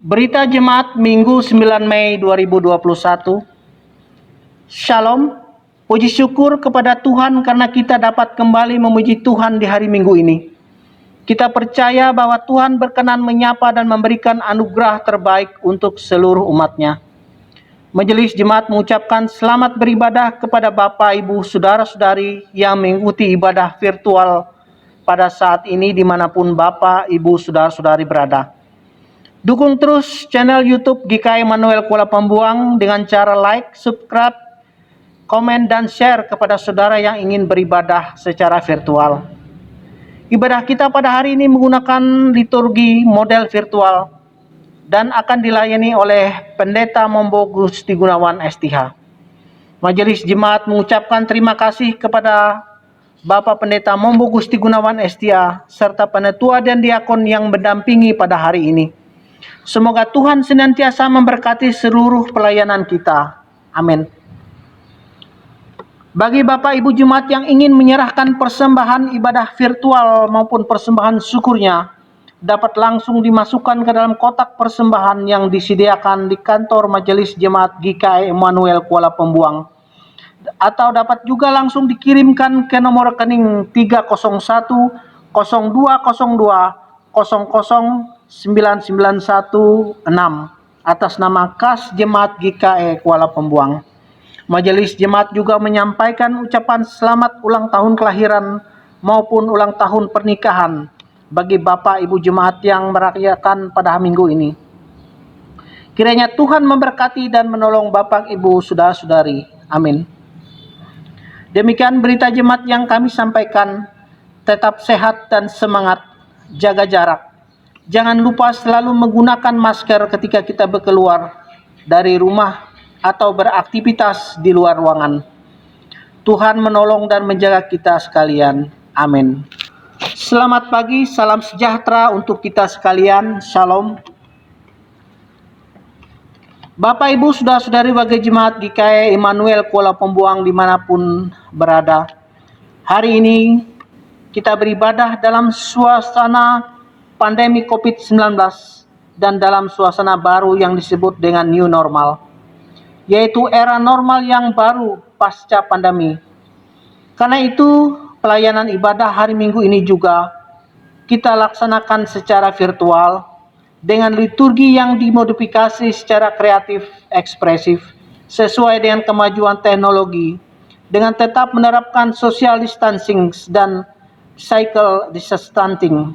Berita Jemaat Minggu 9 Mei 2021. Shalom, puji syukur kepada Tuhan karena kita dapat kembali memuji Tuhan di hari Minggu ini. Kita percaya bahwa Tuhan berkenan menyapa dan memberikan anugerah terbaik untuk seluruh umat-Nya. Majelis Jemaat mengucapkan selamat beribadah kepada Bapak, Ibu, Saudara-saudari yang mengikuti ibadah virtual pada saat ini dimanapun Bapak, Ibu, Saudara-saudari berada. Dukung terus channel YouTube GKI Immanuel Kuala Pembuang dengan cara like, subscribe, komen, dan share kepada saudara yang ingin beribadah secara virtual. Ibadah kita pada hari ini menggunakan liturgi model virtual dan akan dilayani oleh Pendeta Mombo Gusti Gunawan STH. Majelis Jemaat mengucapkan terima kasih kepada Bapak Pendeta Mombo Gusti Gunawan STH serta penetua dan diakon yang mendampingi pada hari ini. Semoga Tuhan senantiasa memberkati seluruh pelayanan kita. Amin. Bagi Bapak Ibu Jemaat yang ingin menyerahkan persembahan ibadah virtual maupun persembahan syukurnya, dapat langsung dimasukkan ke dalam kotak persembahan yang disediakan di kantor Majelis Jemaat GKI Immanuel Kuala Pembuang. Atau dapat juga langsung dikirimkan ke nomor rekening 301 0202 009916 atas nama Kas Jemaat GKI Kuala Pembuang. Majelis Jemaat juga menyampaikan ucapan selamat ulang tahun kelahiran maupun ulang tahun pernikahan bagi Bapak Ibu Jemaat yang merayakan pada minggu ini. Kiranya Tuhan memberkati dan menolong Bapak, Ibu, Saudara-saudari. Amin. Demikian berita Jemaat yang kami sampaikan. Tetap sehat dan semangat, jaga jarak. Jangan lupa selalu menggunakan masker ketika kita berkeluar dari rumah atau beraktivitas di luar ruangan. Tuhan menolong dan menjaga kita sekalian. Amin. Selamat pagi, salam sejahtera untuk kita sekalian. Shalom. Bapak, Ibu, Saudara-saudari warga Jemaat GKI Immanuel Kuala Pembuang dimanapun berada. Hari ini kita beribadah dalam suasana pandemi COVID-19 dan dalam suasana baru yang disebut dengan new normal, yaitu era normal yang baru pasca pandemi. Karena itu, pelayanan ibadah hari Minggu ini juga kita laksanakan secara virtual dengan liturgi yang dimodifikasi secara kreatif, ekspresif, sesuai dengan kemajuan teknologi, dengan tetap menerapkan social distancing dan physical distancing.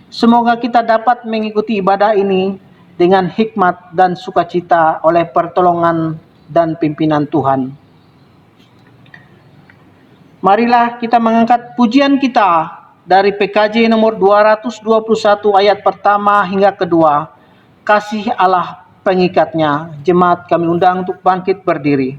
Semoga kita dapat mengikuti ibadah ini dengan hikmat dan sukacita oleh pertolongan dan pimpinan Tuhan. Marilah kita mengangkat pujian kita dari PKJ nomor 221 ayat pertama hingga kedua. Kasih Allah pengikatnya. Jemaat kami undang untuk bangkit berdiri.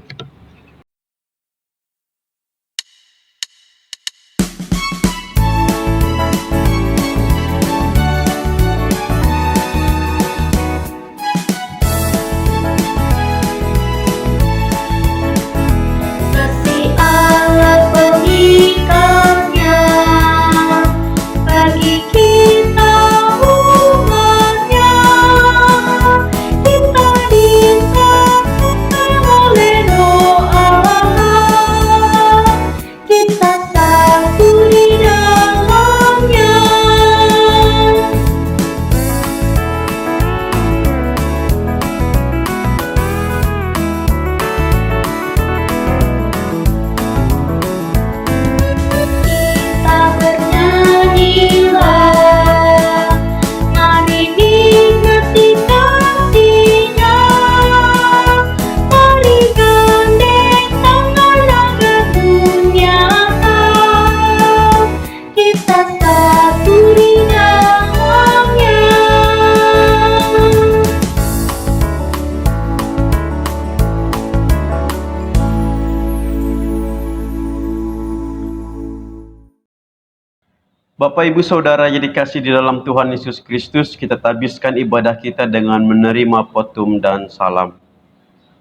Bapak, Ibu, Saudara yang dikasihi di dalam Tuhan Yesus Kristus, kita tabiskan ibadah kita dengan menerima potum dan salam.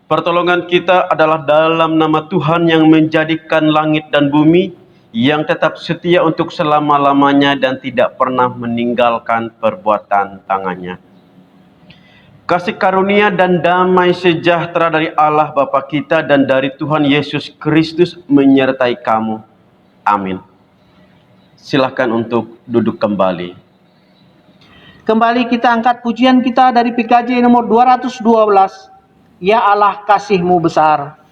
Pertolongan kita adalah dalam nama Tuhan yang menjadikan langit dan bumi, yang tetap setia untuk selama-lamanya dan tidak pernah meninggalkan perbuatan tangannya. Kasih karunia dan damai sejahtera dari Allah Bapa kita dan dari Tuhan Yesus Kristus menyertai kamu. Amin. Silakan untuk duduk kembali. Kembali kita angkat pujian kita dari PKJ nomor 212. Ya Allah, kasih-Mu besar.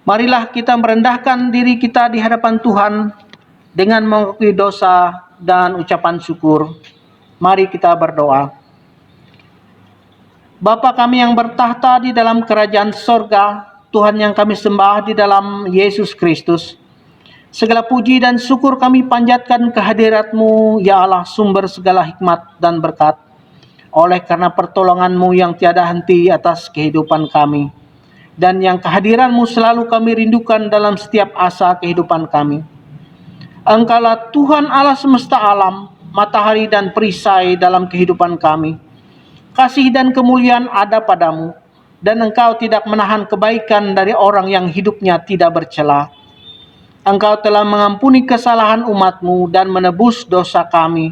Marilah kita merendahkan diri kita di hadapan Tuhan dengan mengakui dosa dan ucapan syukur. Mari kita berdoa. Bapa kami yang bertahta di dalam kerajaan sorga, Tuhan yang kami sembah di dalam Yesus Kristus, segala puji dan syukur kami panjatkan kehadirat-Mu, ya Allah, sumber segala hikmat dan berkat, oleh karena pertolongan-Mu yang tiada henti atas kehidupan kami, dan yang kehadiran-Mu selalu kami rindukan dalam setiap asa kehidupan kami. Engkaulah Tuhan Allah semesta alam, matahari dan perisai dalam kehidupan kami. Kasih dan kemuliaan ada padamu, dan Engkau tidak menahan kebaikan dari orang yang hidupnya tidak bercela. Engkau telah mengampuni kesalahan umat-Mu dan menebus dosa kami.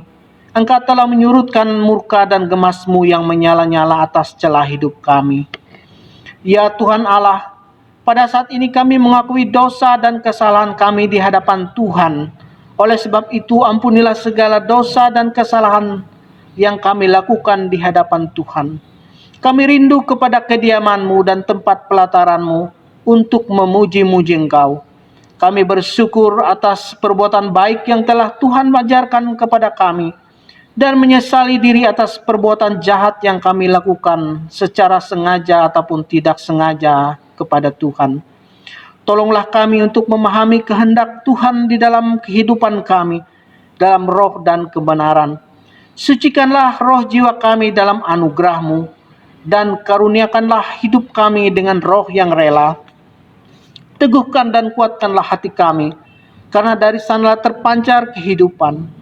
Engkau telah menyurutkan murka dan gemas-Mu yang menyala-nyala atas celah hidup kami. Ya Tuhan Allah, pada saat ini kami mengakui dosa dan kesalahan kami di hadapan Tuhan. Oleh sebab itu, ampunilah segala dosa dan kesalahan yang kami lakukan di hadapan Tuhan. Kami rindu kepada kediaman-Mu dan tempat pelataran-Mu untuk memuji-muji Engkau. Kami bersyukur atas perbuatan baik yang telah Tuhan ajarkan kepada kami, dan menyesali diri atas perbuatan jahat yang kami lakukan secara sengaja ataupun tidak sengaja kepada Tuhan. Tolonglah kami untuk memahami kehendak Tuhan di dalam kehidupan kami, dalam roh dan kebenaran. Sucikanlah roh jiwa kami dalam anugerah-Mu, dan karuniakanlah hidup kami dengan roh yang rela. Teguhkan dan kuatkanlah hati kami, karena dari sanalah terpancar kehidupan.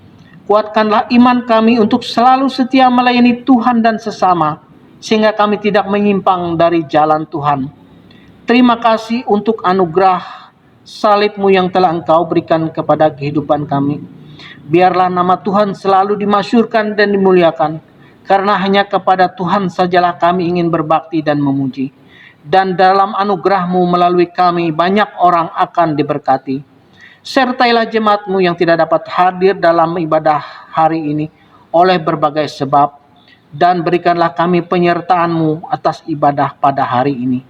Kuatkanlah iman kami untuk selalu setia melayani Tuhan dan sesama, sehingga kami tidak menyimpang dari jalan Tuhan. Terima kasih untuk anugerah salib-Mu yang telah Engkau berikan kepada kehidupan kami. Biarlah nama Tuhan selalu dimasyhurkan dan dimuliakan, karena hanya kepada Tuhan sajalah kami ingin berbakti dan memuji. Dan dalam anugerah-Mu melalui kami banyak orang akan diberkati. Sertailah jemaat-Mu yang tidak dapat hadir dalam ibadah hari ini oleh berbagai sebab, dan berikanlah kami penyertaan-Mu atas ibadah pada hari ini.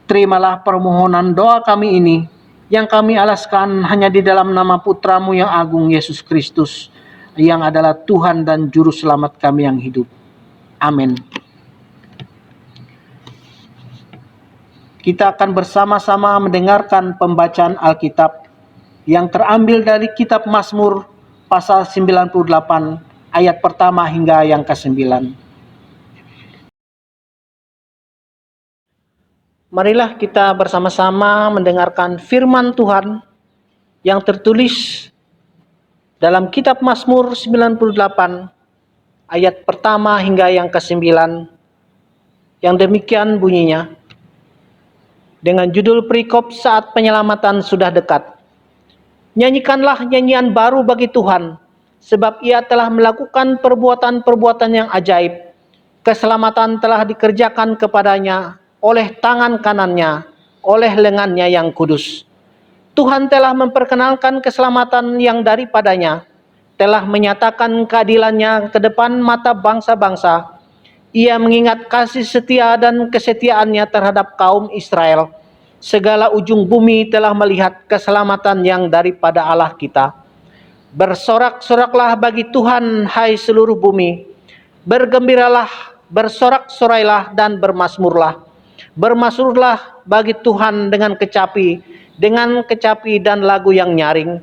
Terimalah permohonan doa kami ini, yang kami alaskan hanya di dalam nama Putra-Mu yang agung, Yesus Kristus, yang adalah Tuhan dan Juru Selamat kami yang hidup. Amin. Kita akan bersama-sama mendengarkan pembacaan Alkitab yang terambil dari kitab Mazmur pasal 98 ayat pertama hingga yang ke-9. Marilah kita bersama-sama mendengarkan firman Tuhan yang tertulis dalam kitab Mazmur 98 ayat pertama hingga yang ke-9, yang demikian bunyinya, dengan judul perikop saat penyelamatan sudah dekat. Nyanyikanlah nyanyian baru bagi Tuhan, sebab Ia telah melakukan perbuatan-perbuatan yang ajaib. Keselamatan telah dikerjakan kepadanya oleh tangan kanannya, oleh lengannya yang kudus. Tuhan telah memperkenalkan keselamatan yang daripadanya, telah menyatakan keadilannya ke depan mata bangsa-bangsa. Ia mengingat kasih setia dan kesetiaannya terhadap kaum Israel. Segala ujung bumi telah melihat keselamatan yang daripada Allah kita. Bersorak-soraklah bagi Tuhan, hai seluruh bumi. Bergembiralah, bersorak-sorailah dan bermasmurlah. Bermasmurlah bagi Tuhan dengan kecapi dan lagu yang nyaring,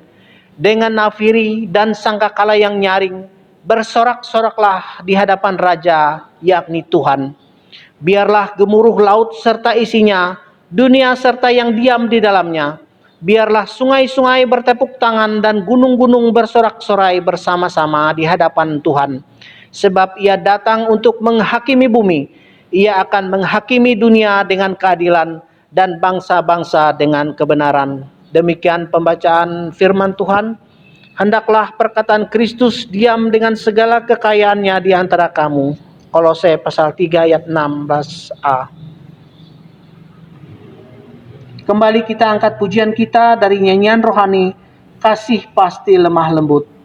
dengan nafiri dan sangkakala yang nyaring. Bersorak-soraklah di hadapan Raja, yakni Tuhan. Biarlah gemuruh laut serta isinya, dunia serta yang diam di dalamnya. Biarlah sungai-sungai bertepuk tangan dan gunung-gunung bersorak-sorai bersama-sama di hadapan Tuhan. Sebab Ia datang untuk menghakimi bumi. Ia akan menghakimi dunia dengan keadilan dan bangsa-bangsa dengan kebenaran. Demikian pembacaan firman Tuhan. Hendaklah perkataan Kristus diam dengan segala kekayaannya di antara kamu. Kolose pasal 3 ayat 16a. Kembali kita angkat pujian kita dari nyanyian rohani, Kasih Pasti Lemah Lembut.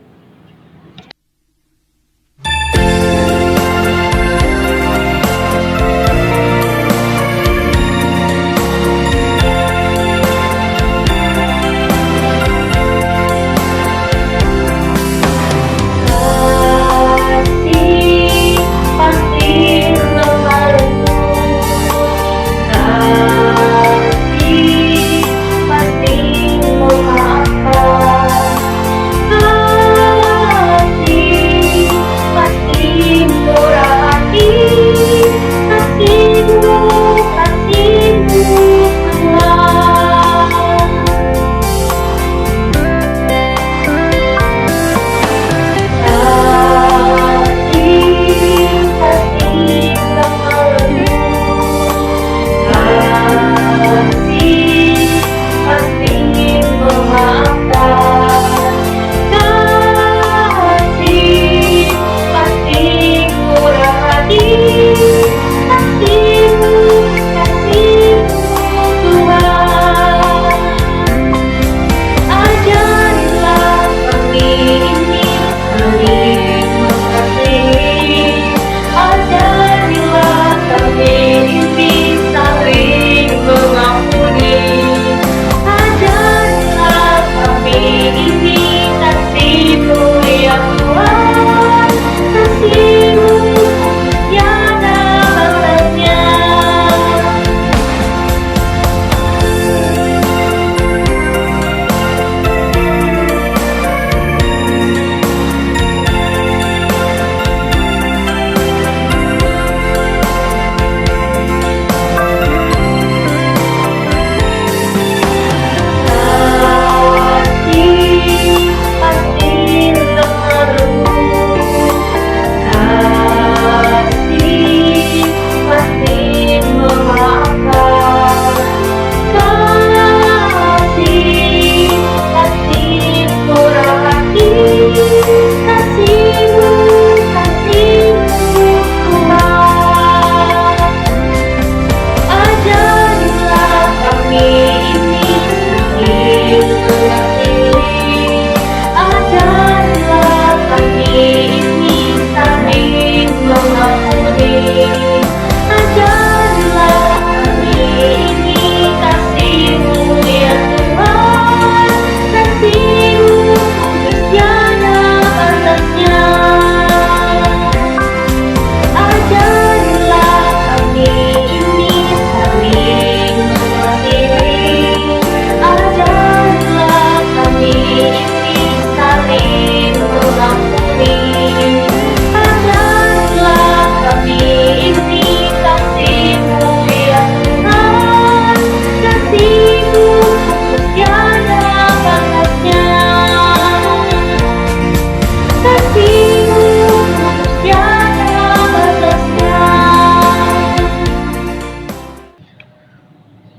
Kasih pasti memaafkan.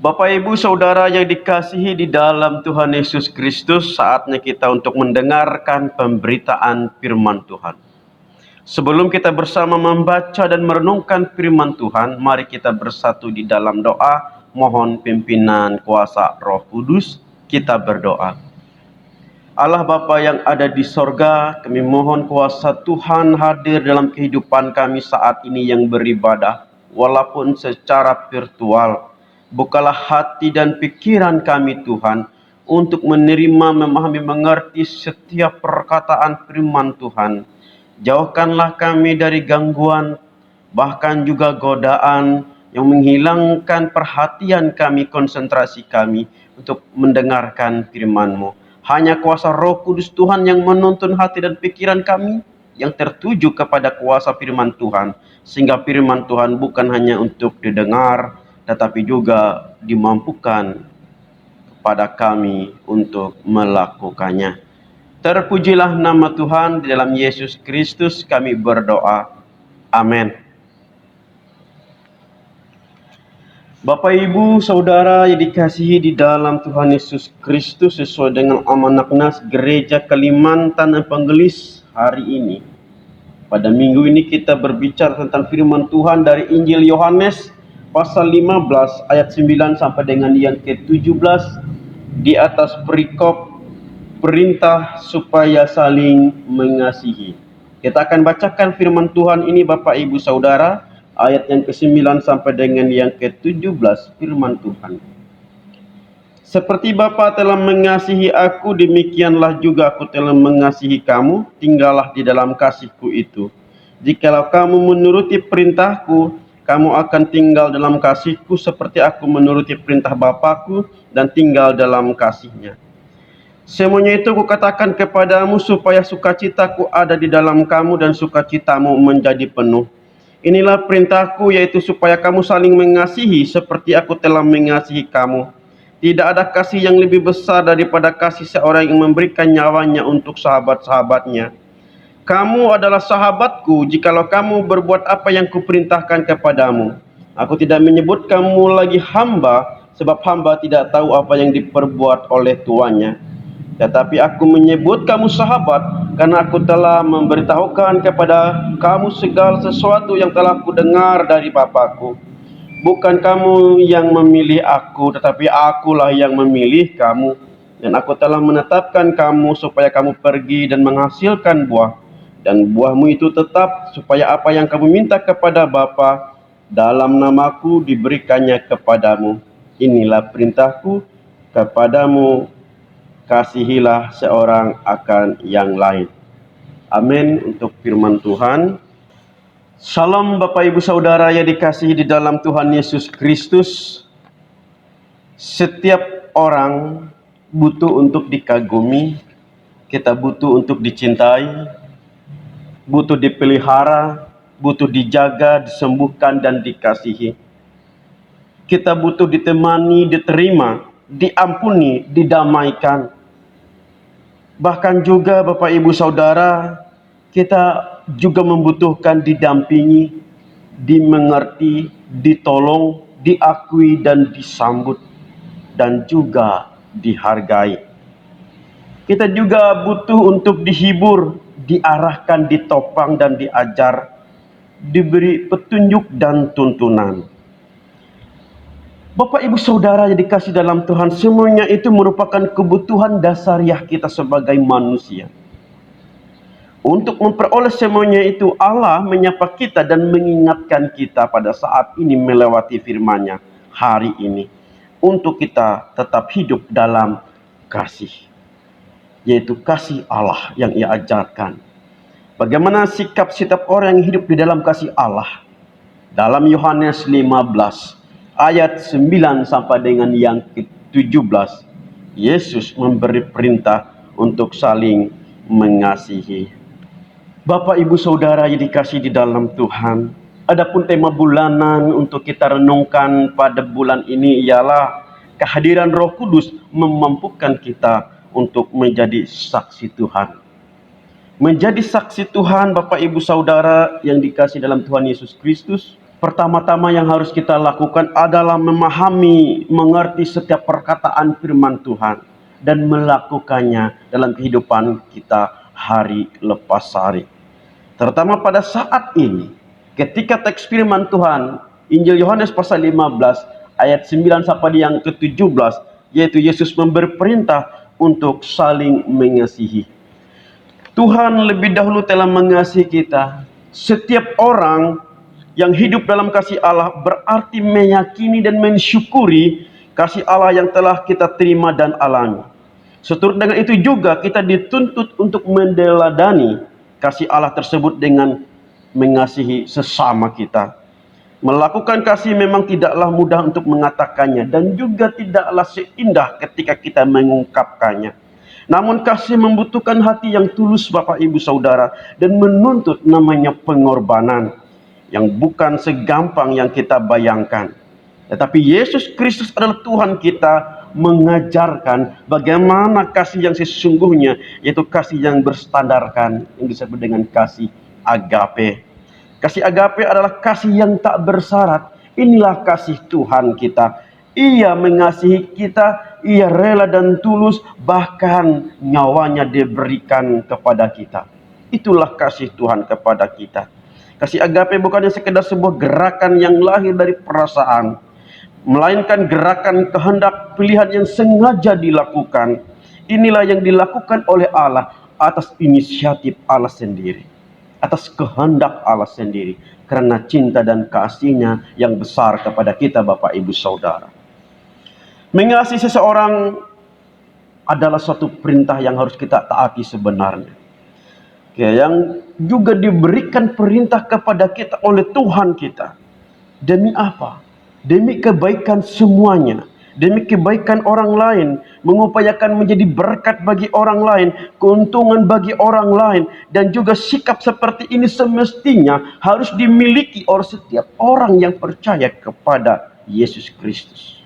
Bapak Ibu Saudara yang dikasihi di dalam Tuhan Yesus Kristus, saatnya kita untuk mendengarkan pemberitaan firman Tuhan. Sebelum kita bersama membaca dan merenungkan firman Tuhan, mari kita bersatu di dalam doa, mohon pimpinan kuasa Roh Kudus. Kita berdoa. Allah Bapa yang ada di sorga, kami mohon kuasa Tuhan hadir dalam kehidupan kami saat ini yang beribadah, walaupun secara virtual. Bukalah hati dan pikiran kami Tuhan, untuk menerima, memahami, mengerti setiap perkataan firman Tuhan. Jauhkanlah kami dari gangguan, bahkan juga godaan yang menghilangkan perhatian kami, konsentrasi kami untuk mendengarkan firman-Mu. Hanya kuasa Roh Kudus Tuhan yang menuntun hati dan pikiran kami, yang tertuju kepada kuasa firman Tuhan, sehingga firman Tuhan bukan hanya untuk didengar, tetapi juga dimampukan kepada kami untuk melakukannya. Terpujilah nama Tuhan, di dalam Yesus Kristus kami berdoa. Amin. Bapak Ibu Saudara yang dikasihi di dalam Tuhan Yesus Kristus, sesuai dengan amanat Nas Gereja Kalimantan Evangelis hari ini. Pada minggu ini kita berbicara tentang firman Tuhan dari Injil Yohanes pasal 15 ayat 9 sampai dengan yang ke-17 di atas perikop perintah supaya saling mengasihi. Kita akan bacakan firman Tuhan ini Bapak Ibu Saudara, ayat yang ke-9 sampai dengan yang ke-17 firman Tuhan. Seperti Bapa telah mengasihi aku, demikianlah juga aku telah mengasihi kamu. Tinggallah di dalam kasihku itu. Jikalau kamu menuruti perintahku, kamu akan tinggal dalam kasihku, seperti aku menuruti perintah Bapakku dan tinggal dalam kasihnya. Semuanya itu kukatakan kepadamu, supaya sukacitaku ada di dalam kamu dan sukacitamu menjadi penuh. Inilah perintahku, yaitu supaya kamu saling mengasihi seperti aku telah mengasihi kamu. Tidak ada kasih yang lebih besar daripada kasih seorang yang memberikan nyawanya untuk sahabat-sahabatnya. Kamu adalah sahabatku jikalau kamu berbuat apa yang kuperintahkan kepadamu. Aku tidak menyebut kamu lagi hamba, sebab hamba tidak tahu apa yang diperbuat oleh tuannya. Tetapi aku menyebut kamu sahabat, karena aku telah memberitahukan kepada kamu segala sesuatu yang telah kudengar dari Bapakku. Bukan kamu yang memilih aku, tetapi akulah yang memilih kamu. Dan aku telah menetapkan kamu supaya kamu pergi dan menghasilkan buah. Dan buahmu itu tetap, supaya apa yang kamu minta kepada Bapa dalam namaku diberikannya kepadamu. Inilah perintahku kepadamu, kasihilah seorang akan yang lain. Amin untuk firman Tuhan. Salam Bapak Ibu Saudara yang dikasihi di dalam Tuhan Yesus Kristus. Setiap orang butuh untuk dikagumi, kita butuh untuk dicintai, butuh dipelihara, butuh dijaga, disembuhkan, dan dikasihi. Kita butuh ditemani, diterima, diampuni, didamaikan. Bahkan juga Bapak Ibu Saudara, kita juga membutuhkan didampingi, dimengerti, ditolong, diakui dan disambut, dan juga dihargai. Kita juga butuh untuk dihibur, diarahkan, ditopang dan diajar, diberi petunjuk dan tuntunan. Bapak Ibu Saudara yang dikasih dalam Tuhan, semuanya itu merupakan kebutuhan dasariah kita sebagai manusia. Untuk memperoleh semuanya itu, Allah menyapa kita dan mengingatkan kita pada saat ini melewati firman-Nya hari ini, untuk kita tetap hidup dalam kasih, yaitu kasih Allah yang Ia ajarkan. Bagaimana sikap setiap orang yang hidup di dalam kasih Allah? Dalam Yohanes 15 ayat 9 sampai dengan yang ke-17, Yesus memberi perintah untuk saling mengasihi. Bapak Ibu Saudara yang dikasihi di dalam Tuhan, adapun tema bulanan untuk kita renungkan pada bulan ini ialah kehadiran Roh Kudus memampukan kita untuk menjadi saksi Tuhan. Menjadi saksi Tuhan, Bapak Ibu Saudara yang dikasihi dalam Tuhan Yesus Kristus, Pertama-tama yang harus kita lakukan adalah memahami, mengerti setiap perkataan firman Tuhan dan melakukannya dalam kehidupan kita hari lepas hari. Terutama pada saat ini, ketika teks firman Tuhan, Injil Yohanes pasal 15 ayat 9 sampai yang ke-17, yaitu Yesus memberi perintah untuk saling mengasihi. Tuhan lebih dahulu telah mengasihi kita. Setiap orang yang hidup dalam kasih Allah berarti meyakini dan mensyukuri kasih Allah yang telah kita terima dan alami. Seturut dengan itu juga kita dituntut untuk meneladani kasih Allah tersebut dengan mengasihi sesama kita. Melakukan kasih memang tidaklah mudah untuk mengatakannya dan juga tidaklah seindah ketika kita mengungkapkannya. Namun kasih membutuhkan hati yang tulus Bapak Ibu Saudara dan menuntut namanya pengorbanan yang bukan segampang yang kita bayangkan. Tetapi Yesus Kristus adalah Tuhan kita mengajarkan bagaimana kasih yang sesungguhnya, yaitu kasih yang berstandarkan yang disebut dengan kasih agape. Kasih agape adalah kasih yang tak bersyarat. Inilah kasih Tuhan kita. Ia mengasihi kita, ia rela dan tulus, bahkan nyawanya diberikan kepada kita. Itulah kasih Tuhan kepada kita. Kasih agape bukannya sekedar sebuah gerakan yang lahir dari perasaan, melainkan gerakan kehendak pilihan yang sengaja dilakukan. Inilah yang dilakukan oleh Allah atas inisiatif Allah sendiri, atas kehendak Allah sendiri, karena cinta dan kasih-Nya yang besar kepada kita Bapak Ibu Saudara. Mengasihi seseorang adalah suatu perintah yang harus kita taati sebenarnya. Yang juga diberikan perintah kepada kita oleh Tuhan kita. Demi apa? Demi kebaikan semuanya. Demi kebaikan orang lain. Mengupayakan menjadi berkat bagi orang lain. Keuntungan bagi orang lain. Dan juga sikap seperti ini semestinya harus dimiliki oleh setiap orang yang percaya kepada Yesus Kristus.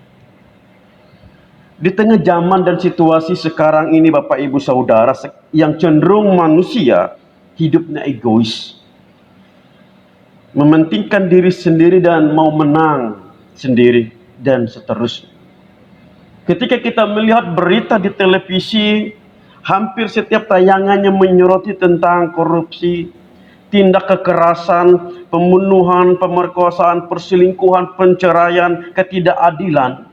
Di tengah zaman dan situasi sekarang ini Bapak Ibu Saudara, yang cenderung manusia hidupnya egois, mementingkan diri sendiri dan mau menang sendiri dan seterusnya. Ketika kita melihat berita di televisi, hampir setiap tayangannya menyoroti tentang korupsi, tindak kekerasan, pembunuhan, pemerkosaan, perselingkuhan, perceraian, ketidakadilan,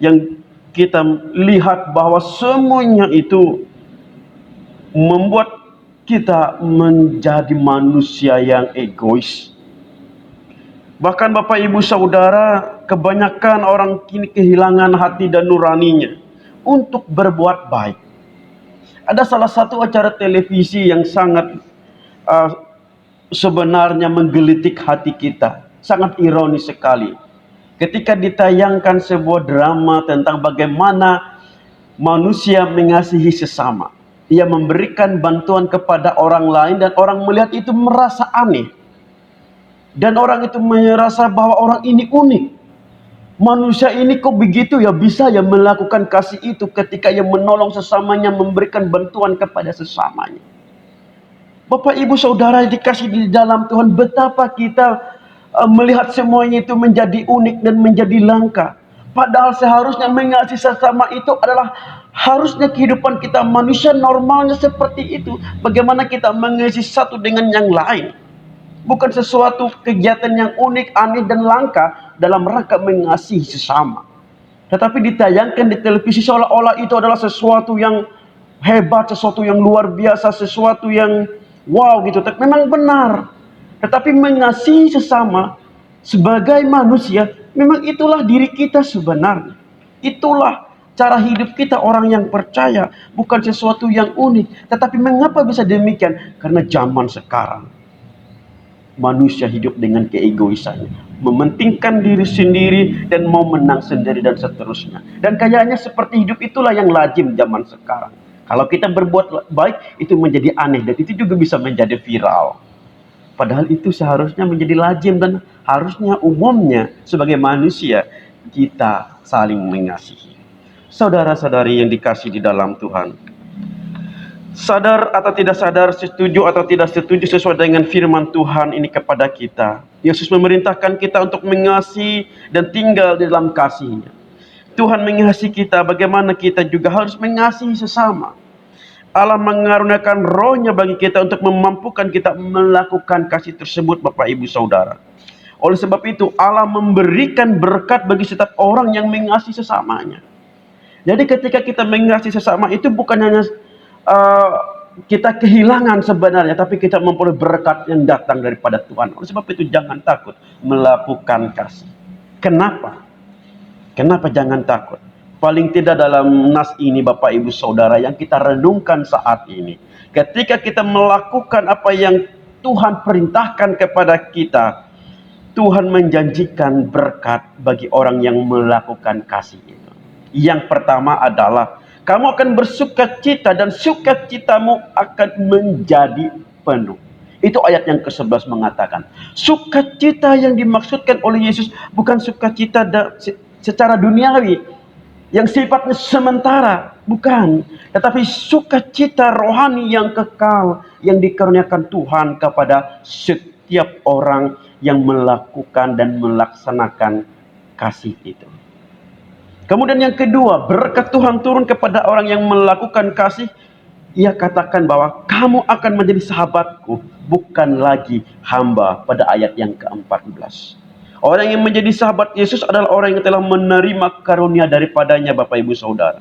yang kita lihat bahwa semuanya itu membuat kita menjadi manusia yang egois. Bahkan Bapak Ibu Saudara, kebanyakan orang kini kehilangan hati dan nuraninya untuk berbuat baik. Ada salah satu acara televisi yang sangat sebenarnya menggelitik hati kita, sangat ironis sekali. Ketika ditayangkan sebuah drama tentang bagaimana manusia mengasihi sesama. Ia memberikan bantuan kepada orang lain dan orang melihat itu merasa aneh. Dan orang itu merasa bahwa orang ini unik. Manusia ini kok begitu ya, bisa ya melakukan kasih itu ketika ia menolong sesamanya, memberikan bantuan kepada sesamanya. Bapak Ibu Saudara yang dikasih di dalam Tuhan, betapa kita melihat semuanya itu menjadi unik dan menjadi langka. Padahal seharusnya mengasihi sesama itu adalah harusnya kehidupan kita manusia normalnya seperti itu. Bagaimana kita mengasihi satu dengan yang lain. Bukan sesuatu kegiatan yang unik, aneh dan langka dalam rangka mengasihi sesama. Tetapi ditayangkan di televisi seolah-olah itu adalah sesuatu yang hebat, sesuatu yang luar biasa, sesuatu yang wow gitu. Memang benar. Tetapi mengasihi sesama sebagai manusia, memang itulah diri kita sebenarnya. Itulah cara hidup kita orang yang percaya. Bukan sesuatu yang unik. Tetapi mengapa bisa demikian? Karena zaman sekarang manusia hidup dengan keegoisannya, mementingkan diri sendiri dan mau menang sendiri dan seterusnya. Dan kayaknya seperti hidup itulah yang lazim zaman sekarang. Kalau kita berbuat baik itu menjadi aneh dan itu juga bisa menjadi viral. Padahal itu seharusnya menjadi lazim dan harusnya umumnya sebagai manusia kita saling mengasihi. Saudara-saudari yang dikasihi di dalam Tuhan, Sadar atau tidak sadar, setuju atau tidak setuju sesuai dengan firman Tuhan ini kepada kita, Yesus memerintahkan kita untuk mengasihi dan tinggal di dalam kasih-Nya. Tuhan mengasihi kita, bagaimana kita juga harus mengasihi sesama. Allah mengaruniakan roh-Nya bagi kita untuk memampukan kita melakukan kasih tersebut, Bapak Ibu Saudara. Oleh sebab itu Allah memberikan berkat bagi setiap orang yang mengasihi sesamanya. Jadi ketika kita mengasihi sesama itu bukan hanya kita kehilangan sebenarnya, tapi kita memperoleh berkat yang datang daripada Tuhan. Oleh sebab itu jangan takut melakukan kasih. Kenapa? Kenapa jangan takut? Paling tidak dalam nas ini Bapak Ibu Saudara yang kita renungkan saat ini. Ketika kita melakukan apa yang Tuhan perintahkan kepada kita, Tuhan menjanjikan berkat bagi orang yang melakukan kasih itu. Yang pertama adalah kamu akan bersukacita dan sukacitamu akan menjadi penuh. Itu ayat yang ke-11 mengatakan. Sukacita yang dimaksudkan oleh Yesus bukan sukacita secara duniawi yang sifatnya sementara, bukan. Tetapi sukacita rohani yang kekal yang dikaruniakan Tuhan kepada setiap orang yang melakukan dan melaksanakan kasih itu. Kemudian yang kedua, berkat Tuhan turun kepada orang yang melakukan kasih. Ia katakan bahwa kamu akan menjadi sahabatku, bukan lagi hamba, pada ayat yang ke-14. Orang yang menjadi sahabat Yesus adalah orang yang telah menerima karunia daripadanya, Bapak Ibu Saudara.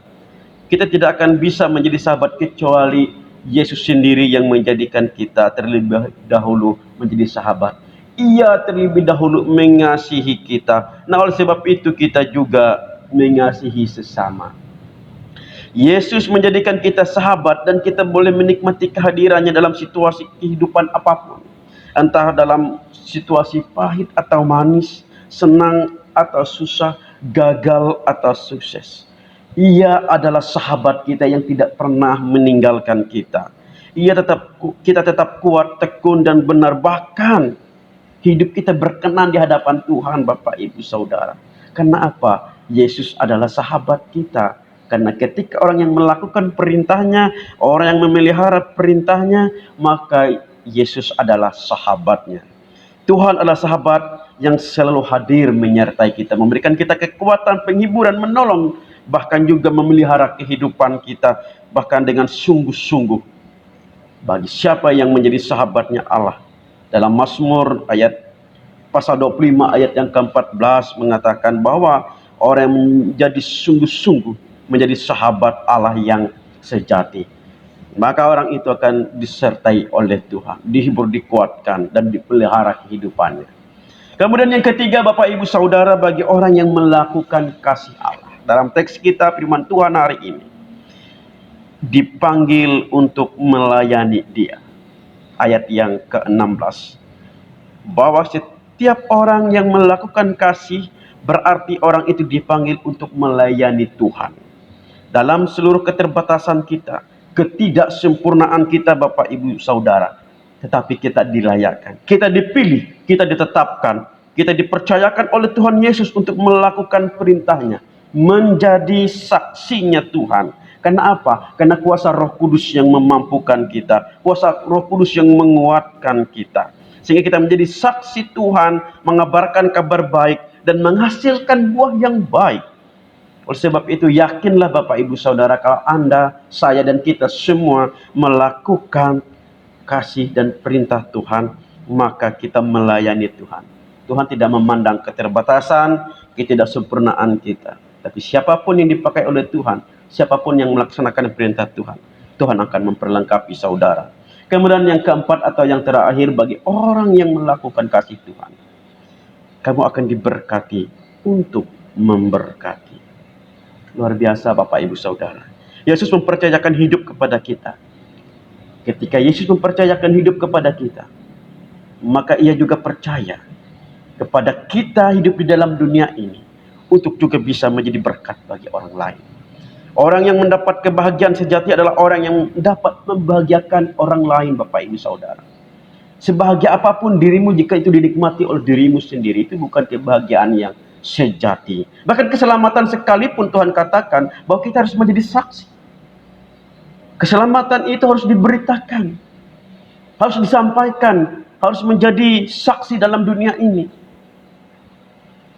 Kita tidak akan bisa menjadi sahabat kecuali Yesus sendiri yang menjadikan kita terlebih dahulu menjadi sahabat. Ia terlebih dahulu mengasihi kita. Nah, oleh sebab itu kita juga mengasihi sesama. Yesus menjadikan kita sahabat dan kita boleh menikmati kehadirannya dalam situasi kehidupan apapun. Entah dalam situasi pahit atau manis, senang atau susah, gagal atau sukses. Ia adalah sahabat kita yang tidak pernah meninggalkan kita. Kita tetap kuat, tekun dan benar, bahkan hidup kita berkenan di hadapan Tuhan, Bapak Ibu Saudara. Karena apa? Yesus adalah sahabat kita. Karena ketika orang yang melakukan perintahnya, orang yang memelihara perintahnya, maka Yesus adalah sahabatnya. Tuhan adalah sahabat yang selalu hadir menyertai kita, memberikan kita kekuatan, penghiburan, menolong, bahkan juga memelihara kehidupan kita, bahkan dengan sungguh-sungguh. Bagi siapa yang menjadi sahabatnya Allah. Dalam Mazmur pasal 25 ayat yang ke-14 mengatakan bahwa orang yang menjadi sungguh-sungguh menjadi sahabat Allah yang sejati, maka orang itu akan disertai oleh Tuhan, dihibur, dikuatkan, dan dipelihara kehidupannya. Kemudian yang ketiga, Bapak Ibu Saudara, bagi orang yang melakukan kasih Allah. Dalam teks kita firman Tuhan hari ini, dipanggil untuk melayani Dia. Ayat yang ke-16. Bahwa setiap orang yang melakukan kasih, berarti orang itu dipanggil untuk melayani Tuhan. Dalam seluruh keterbatasan kita, ketidaksempurnaan kita Bapak Ibu Saudara, tetapi kita dilayakkan, kita dipilih, kita ditetapkan, kita dipercayakan oleh Tuhan Yesus untuk melakukan perintahnya, menjadi saksinya Tuhan. Karena apa? Karena kuasa Roh Kudus yang memampukan kita, kuasa Roh Kudus yang menguatkan kita, sehingga kita menjadi saksi Tuhan, mengabarkan kabar baik dan menghasilkan buah yang baik. Oleh sebab itu yakinlah Bapak Ibu Saudara, kalau Anda, saya dan kita semua melakukan kasih dan perintah Tuhan, maka kita melayani Tuhan. Tuhan tidak memandang keterbatasan, ketidaksempurnaan kita. Tapi siapapun yang dipakai oleh Tuhan, siapapun yang melaksanakan perintah Tuhan, Tuhan akan memperlengkapi saudara. Kemudian yang keempat atau yang terakhir, bagi orang yang melakukan kasih Tuhan, kamu akan diberkati untuk memberkati. Luar biasa Bapak Ibu Saudara. Yesus mempercayakan hidup kepada kita. Ketika Yesus mempercayakan hidup kepada kita, maka Ia juga percaya kepada kita hidup di dalam dunia ini untuk juga bisa menjadi berkat bagi orang lain. Orang yang mendapat kebahagiaan sejati adalah orang yang dapat membahagiakan orang lain, Bapak Ibu Saudara. Sebahagia apapun dirimu, jika itu dinikmati oleh dirimu sendiri, itu bukan kebahagiaan yang sejati. Bahkan keselamatan sekalipun Tuhan katakan bahwa kita harus menjadi saksi. Keselamatan itu harus diberitakan, harus disampaikan, harus menjadi saksi dalam dunia ini.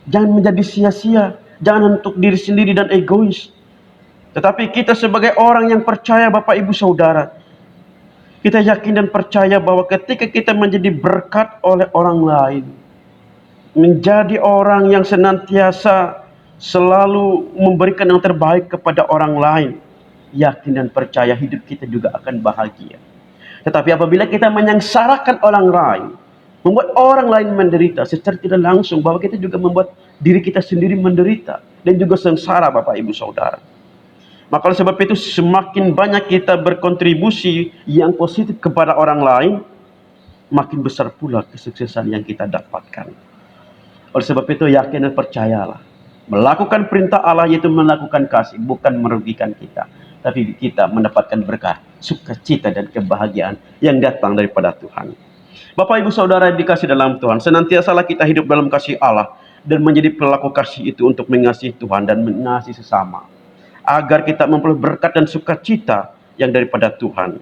Jangan menjadi sia-sia, jangan untuk diri sendiri dan egois. Tetapi kita sebagai orang yang percaya, Bapak Ibu Saudara, kita yakin dan percaya bahwa ketika kita menjadi berkat oleh orang lain, menjadi orang yang senantiasa selalu memberikan yang terbaik kepada orang lain, yakin dan percaya hidup kita juga akan bahagia. Tetapi apabila kita menyengsarakan orang lain, membuat orang lain menderita, secara tidak langsung bahwa kita juga membuat diri kita sendiri menderita dan juga sengsara, Bapak Ibu Saudara. Maka oleh sebab itu semakin banyak kita berkontribusi yang positif kepada orang lain, makin besar pula kesuksesan yang kita dapatkan. Oleh sebab itu yakin dan percayalah, melakukan perintah Allah yaitu melakukan kasih, bukan merugikan kita, tapi kita mendapatkan berkah, sukacita dan kebahagiaan yang datang daripada Tuhan. Bapak Ibu Saudara yang dikasih dalam Tuhan, senantiasalah kita hidup dalam kasih Allah dan menjadi pelaku kasih itu untuk mengasihi Tuhan dan mengasihi sesama, agar kita memperoleh berkat dan sukacita yang daripada Tuhan.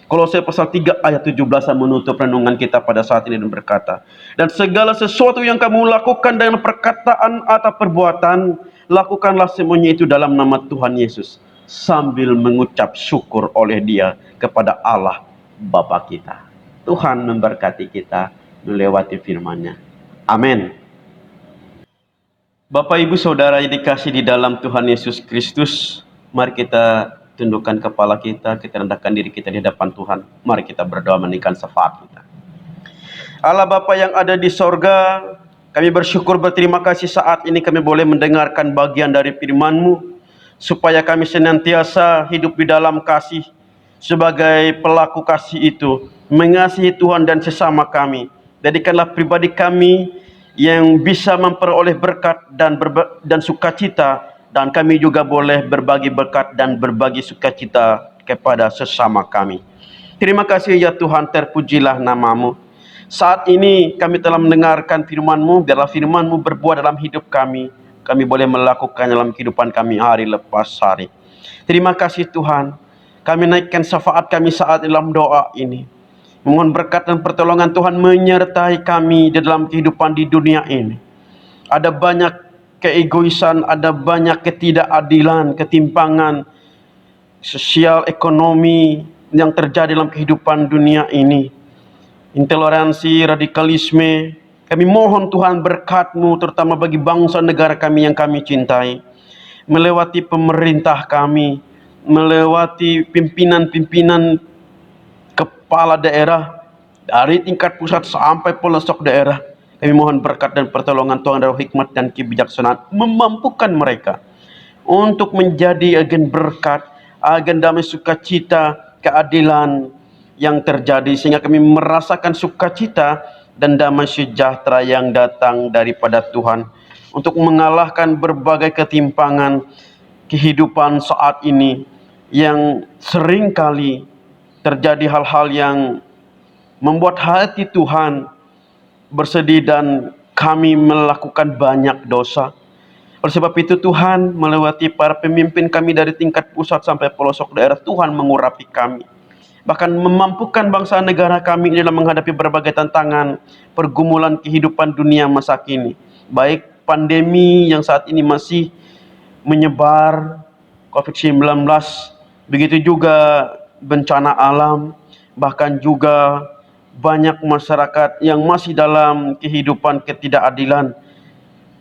Kolose pasal 3 ayat 17 menutup renungan kita pada saat ini dan berkata, dan segala sesuatu yang kamu lakukan dengan perkataan atau perbuatan, lakukanlah semuanya itu dalam nama Tuhan Yesus, sambil mengucap syukur oleh Dia kepada Allah Bapa kita. Tuhan memberkati kita melewati firman-Nya. Amin. Bapak Ibu Saudara yang dikasih di dalam Tuhan Yesus Kristus, mari kita tundukkan kepala kita, kita rendahkan diri kita di hadapan Tuhan. Mari kita berdoa menaikkan syafaat kita. Allah Bapa yang ada di sorga, kami bersyukur berterima kasih saat ini kami boleh mendengarkan bagian dari firman-Mu, supaya kami senantiasa hidup di dalam kasih, sebagai pelaku kasih itu, mengasihi Tuhan dan sesama kami. Jadikanlah pribadi kami yang bisa memperoleh berkat dan sukacita, dan kami juga boleh berbagi berkat dan berbagi sukacita kepada sesama kami. Terima kasih ya Tuhan, terpujilah nama-Mu. Saat ini kami telah mendengarkan firman-Mu, biarlah firman-Mu berbuah dalam hidup kami. Kami boleh melakukan dalam kehidupan kami hari lepas hari. Terima kasih Tuhan. Kami naikkan syafaat kami saat dalam doa ini. Mohon berkat dan pertolongan Tuhan menyertai kami di dalam kehidupan di dunia ini. Ada banyak keegoisan, ada banyak ketidakadilan, ketimpangan sosial, ekonomi yang terjadi dalam kehidupan dunia ini. Intoleransi, radikalisme. Kami mohon Tuhan berkat-Mu terutama bagi bangsa negara kami yang kami cintai. Melewati pemerintah kami, melewati pimpinan-pimpinan kepala daerah, dari tingkat pusat sampai pelosok daerah. Kami mohon berkat dan pertolongan Tuhan dari hikmat dan kebijaksanaan, memampukan mereka untuk menjadi agen berkat, agen damai sukacita, keadilan yang terjadi, sehingga kami merasakan sukacita dan damai sejahtera yang datang daripada Tuhan, untuk mengalahkan berbagai ketimpangan kehidupan saat ini yang seringkali terjadi hal-hal yang membuat hati Tuhan bersedih dan kami melakukan banyak dosa. Oleh sebab itu Tuhan, melewati para pemimpin kami dari tingkat pusat sampai pelosok daerah, Tuhan mengurapi kami. Bahkan memampukan bangsa negara kami dalam menghadapi berbagai tantangan, pergumulan kehidupan dunia masa kini. Baik pandemi yang saat ini masih menyebar, COVID-19, begitu juga bencana alam, bahkan juga banyak masyarakat yang masih dalam kehidupan ketidakadilan.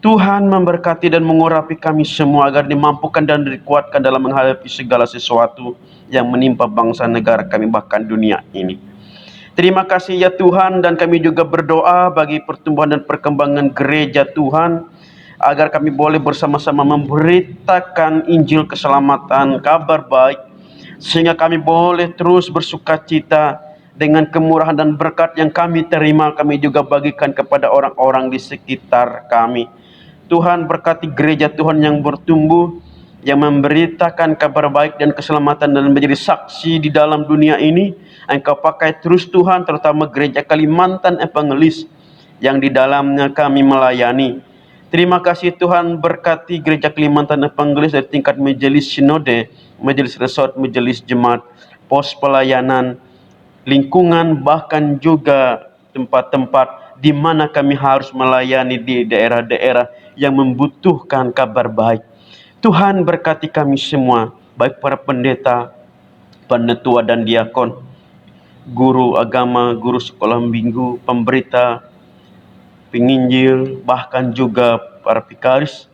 Tuhan memberkati dan mengurapi kami semua agar dimampukan dan dikuatkan dalam menghadapi segala sesuatu yang menimpa bangsa negara kami bahkan dunia ini. Terima kasih ya Tuhan, dan kami juga berdoa bagi pertumbuhan dan perkembangan gereja Tuhan, agar kami boleh bersama-sama memberitakan Injil keselamatan, kabar baik, sehingga kami boleh terus bersukacita dengan kemurahan dan berkat yang kami terima, kami juga bagikan kepada orang-orang di sekitar kami. Tuhan berkati gereja Tuhan yang bertumbuh, yang memberitakan kabar baik dan keselamatan dan menjadi saksi di dalam dunia ini. Engkau pakai terus Tuhan, terutama gereja Kalimantan Evangelis yang di dalamnya kami melayani. Terima kasih Tuhan, berkati Gereja Kalimantan Evangelis dari tingkat majelis sinode, majelis resort, majelis jemaat, pos pelayanan, lingkungan, bahkan juga tempat-tempat di mana kami harus melayani di daerah-daerah yang membutuhkan kabar baik. Tuhan berkati kami semua, baik para pendeta, penetua dan diakon, guru agama, guru sekolah minggu, pemberita, penginjil, bahkan juga para vikaris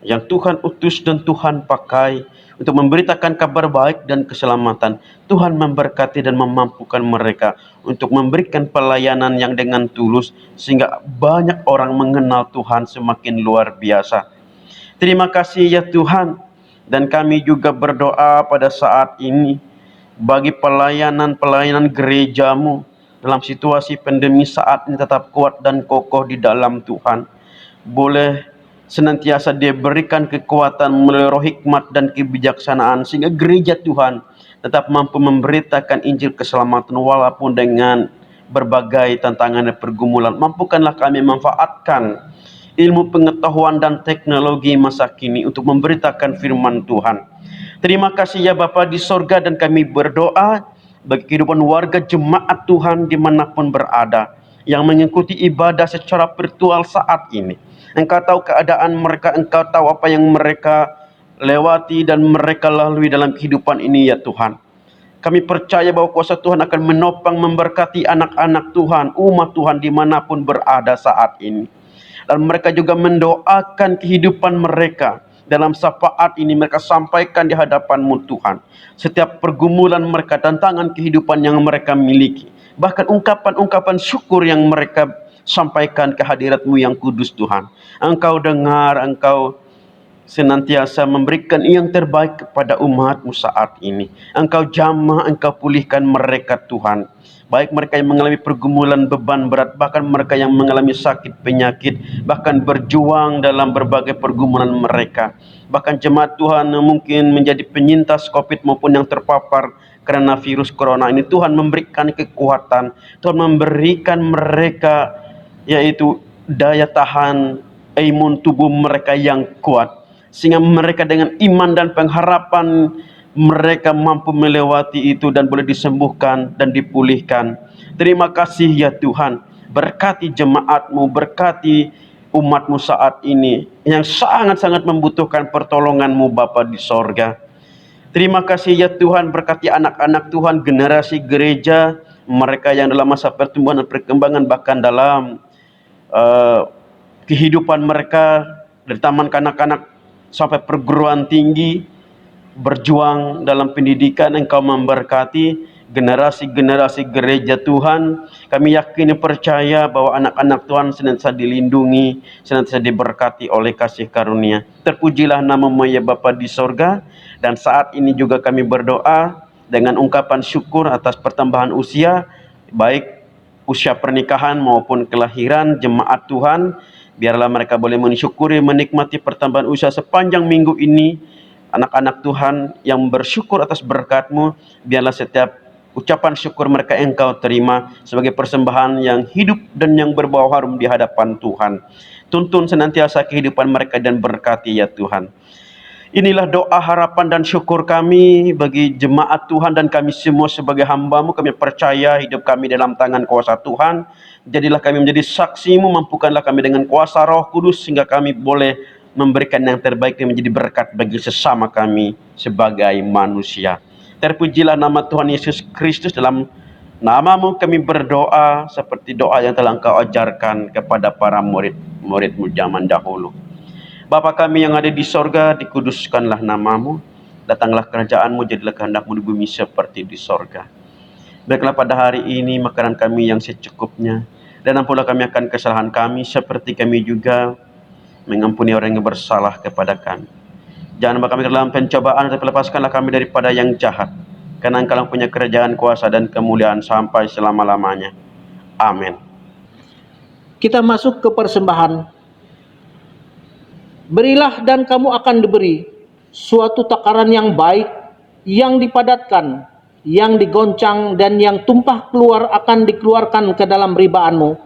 yang Tuhan utus dan Tuhan pakai untuk memberitakan kabar baik dan keselamatan. Tuhan memberkati dan memampukan mereka untuk memberikan pelayanan yang dengan tulus, sehingga banyak orang mengenal Tuhan semakin luar biasa. Terima kasih ya Tuhan, dan kami juga berdoa pada saat ini bagi pelayanan gerejamu dalam situasi pandemi saat ini tetap kuat dan kokoh di dalam Tuhan. Boleh senantiasa diberikan kekuatan melalui roh hikmat dan kebijaksanaan, sehingga gereja Tuhan tetap mampu memberitakan Injil keselamatan walaupun dengan berbagai tantangan dan pergumulan. Mampukanlah kami memanfaatkan ilmu pengetahuan dan teknologi masa kini untuk memberitakan firman Tuhan. Terima kasih ya Bapa di sorga, dan kami berdoa bagi kehidupan warga jemaat Tuhan dimanapun berada, yang mengikuti ibadah secara virtual saat ini. Engkau tahu keadaan mereka, Engkau tahu apa yang mereka lewati dan mereka lalui dalam kehidupan ini ya Tuhan. Kami percaya bahwa kuasa Tuhan akan menopang, memberkati anak-anak Tuhan, umat Tuhan dimanapun berada saat ini. Dan mereka juga mendoakan kehidupan mereka. Dalam syafaat ini mereka sampaikan di hadapan-Mu Tuhan. Setiap pergumulan mereka, tantangan kehidupan yang mereka miliki, bahkan ungkapan-ungkapan syukur yang mereka sampaikan ke hadirat-Mu yang kudus Tuhan. Engkau dengar, Engkau senantiasa memberikan yang terbaik kepada umat-Mu saat ini. Engkau jamah, Engkau pulihkan mereka Tuhan. Baik mereka yang mengalami pergumulan beban berat, bahkan mereka yang mengalami sakit penyakit, bahkan berjuang dalam berbagai pergumulan mereka. Bahkan jemaat Tuhan mungkin menjadi penyintas COVID maupun yang terpapar karena virus corona ini, Tuhan memberikan kekuatan, Tuhan memberikan mereka yaitu daya tahan imun tubuh mereka yang kuat, sehingga mereka dengan iman dan pengharapan mereka mampu melewati itu dan boleh disembuhkan dan dipulihkan. Terima kasih ya Tuhan, berkati jemaat-Mu, berkati umat-Mu saat ini yang sangat-sangat membutuhkan pertolongan-Mu Bapa di sorga. Terima kasih ya Tuhan, berkati anak-anak Tuhan, generasi gereja, mereka yang dalam masa pertumbuhan dan perkembangan, bahkan dalam kehidupan mereka dari taman kanak-kanak sampai perguruan tinggi, berjuang dalam pendidikan. Engkau memberkati generasi-generasi gereja Tuhan. Kami yakin dan percaya bahwa anak-anak Tuhan senantiasa dilindungi, senantiasa diberkati oleh kasih karunia. Terpujilah nama-Mu ya Bapa di sorga. Dan saat ini juga kami berdoa dengan ungkapan syukur atas pertambahan usia, baik usia pernikahan maupun kelahiran jemaat Tuhan. Biarlah mereka boleh mensyukuri, menikmati pertambahan usia sepanjang minggu ini. Anak-anak Tuhan yang bersyukur atas berkat-Mu, biarlah setiap ucapan syukur mereka Engkau terima sebagai persembahan yang hidup dan yang berbau harum di hadapan Tuhan. Tuntun senantiasa kehidupan mereka dan berkati ya Tuhan. Inilah doa, harapan dan syukur kami bagi jemaat Tuhan dan kami semua sebagai hamba-Mu. Kami percaya hidup kami dalam tangan kuasa Tuhan. Jadilah kami menjadi saksi-Mu, mampukanlah kami dengan kuasa Roh Kudus sehingga kami boleh memberikan yang terbaik dan menjadi berkat bagi sesama kami sebagai manusia. Terpujilah nama Tuhan Yesus Kristus. Dalam nama-Mu kami berdoa seperti doa yang telah Engkau ajarkan kepada para murid-Mu zaman dahulu. Bapa kami yang ada di sorga, dikuduskanlah nama-Mu. Datanglah kerajaan-Mu, jadilah kehendak-Mu di bumi seperti di sorga. Baiklah pada hari ini makanan kami yang secukupnya, dan ampunilah kami akan kesalahan kami seperti kami juga mengampuni orang yang bersalah kepada kami. Jangan bawa kami ke dalam pencobaan, tetapi lepaskanlah kami daripada yang jahat. Karena Engkau punya kerajaan, kuasa, dan kemuliaan sampai selama-lamanya. Amin. Kita masuk ke persembahan. Berilah dan kamu akan diberi, suatu takaran yang baik, yang dipadatkan, yang digoncang, dan yang tumpah keluar akan dikeluarkan ke dalam ribaan-Mu.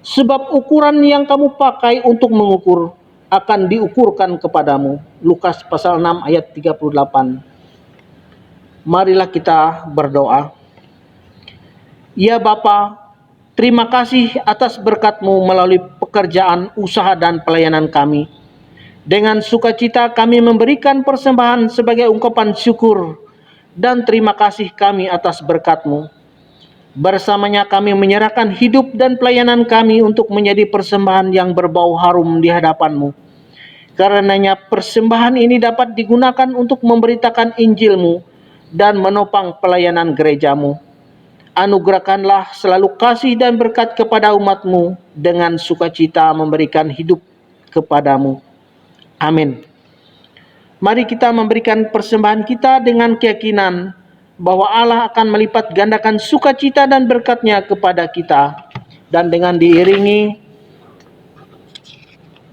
Sebab ukuran yang kamu pakai untuk mengukur akan diukurkan kepadamu. Lukas pasal 6 ayat 38. Marilah kita berdoa. Ya Bapa, terima kasih atas berkat-Mu melalui pekerjaan, usaha, dan pelayanan kami. Dengan sukacita kami memberikan persembahan sebagai ungkapan syukur dan terima kasih kami atas berkat-Mu. Bersamanya kami menyerahkan hidup dan pelayanan kami untuk menjadi persembahan yang berbau harum di hadapan-Mu. Karenanya persembahan ini dapat digunakan untuk memberitakan Injil-Mu dan menopang pelayanan gereja-Mu. Anugerahkanlah selalu kasih dan berkat kepada umat-Mu dengan sukacita memberikan hidup kepadamu. Amin. Mari kita memberikan persembahan kita dengan keyakinan bahwa Allah akan melipat gandakan sukacita dan berkat-Nya kepada kita. Dan dengan diiringi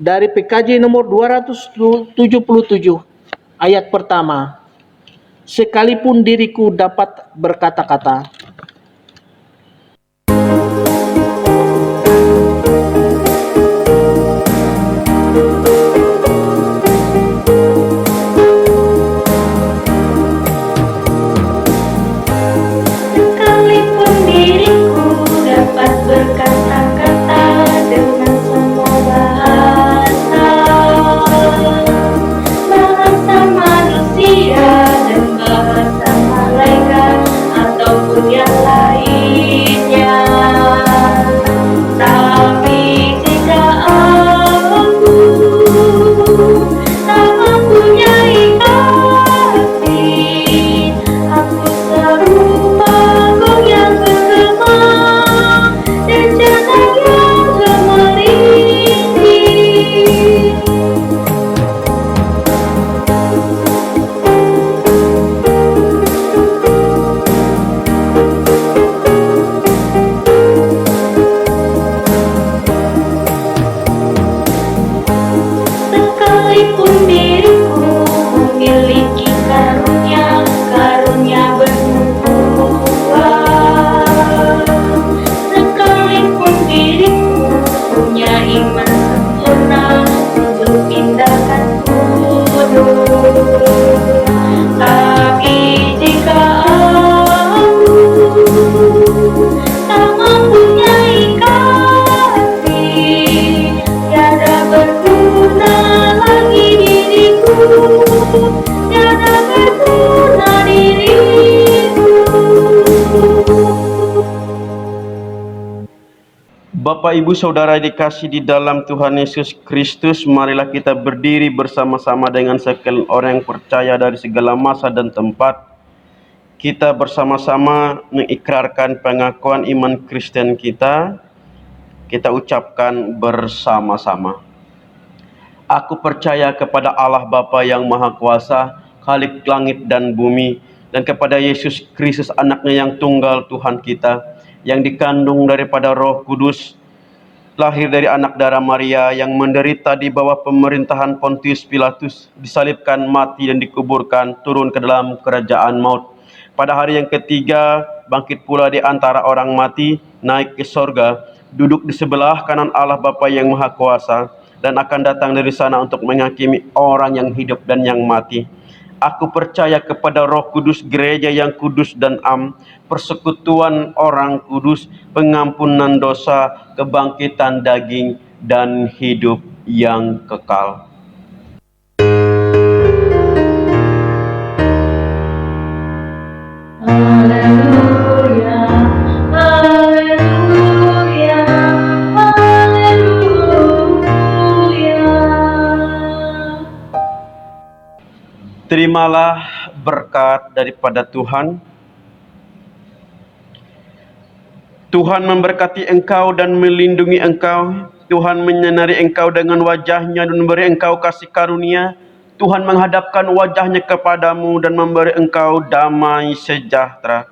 dari PKJ nomor 277 ayat pertama, sekalipun diriku dapat berkata-kata. Sekalipun diriku dapat berkata-kata dengan semua bahasa manusia dan bahasa malaikat ataupun yang lainnya. Tapi jika aku tak mempunyai kasih, aku serupa gong yang bergema dan jangan yang gemericik. Sekalipun diriku memiliki karunia bernubuat, sekalipun diriku punya iman sempurna untuk pindahkan gunung, tapi jika aku tak mempunyai kasih, tiada berguna lagi diriku, tiada berguna diriku. Bapak, Ibu, Saudara dikasih di dalam Tuhan Yesus Kristus, marilah kita berdiri bersama-sama dengan sekalian orang yang percaya dari segala masa dan tempat. Kita bersama-sama mengikrarkan pengakuan iman Kristen kita. Kita ucapkan bersama-sama. Aku percaya kepada Allah Bapa yang Maha Kuasa, Khalik langit dan bumi, dan kepada Yesus Kristus anaknya yang tunggal Tuhan kita, yang dikandung daripada Roh Kudus, lahir dari anak darah Maria, yang menderita di bawah pemerintahan Pontius Pilatus, disalibkan, mati dan dikuburkan, turun ke dalam kerajaan maut. Pada hari yang ketiga, bangkit pula di antara orang mati, naik ke sorga, duduk di sebelah kanan Allah Bapa yang Maha Kuasa, dan akan datang dari sana untuk menghakimi orang yang hidup dan yang mati. Aku percaya kepada Roh Kudus, gereja yang kudus dan am, persekutuan orang kudus, pengampunan dosa, kebangkitan daging, dan hidup yang kekal. Haleluya, haleluya, haleluya. Terimalah berkat daripada Tuhan. Tuhan memberkati engkau dan melindungi engkau. Tuhan menyinari engkau dengan wajah-Nya dan memberi engkau kasih karunia. Tuhan menghadapkan wajah-Nya kepadamu dan memberi engkau damai sejahtera.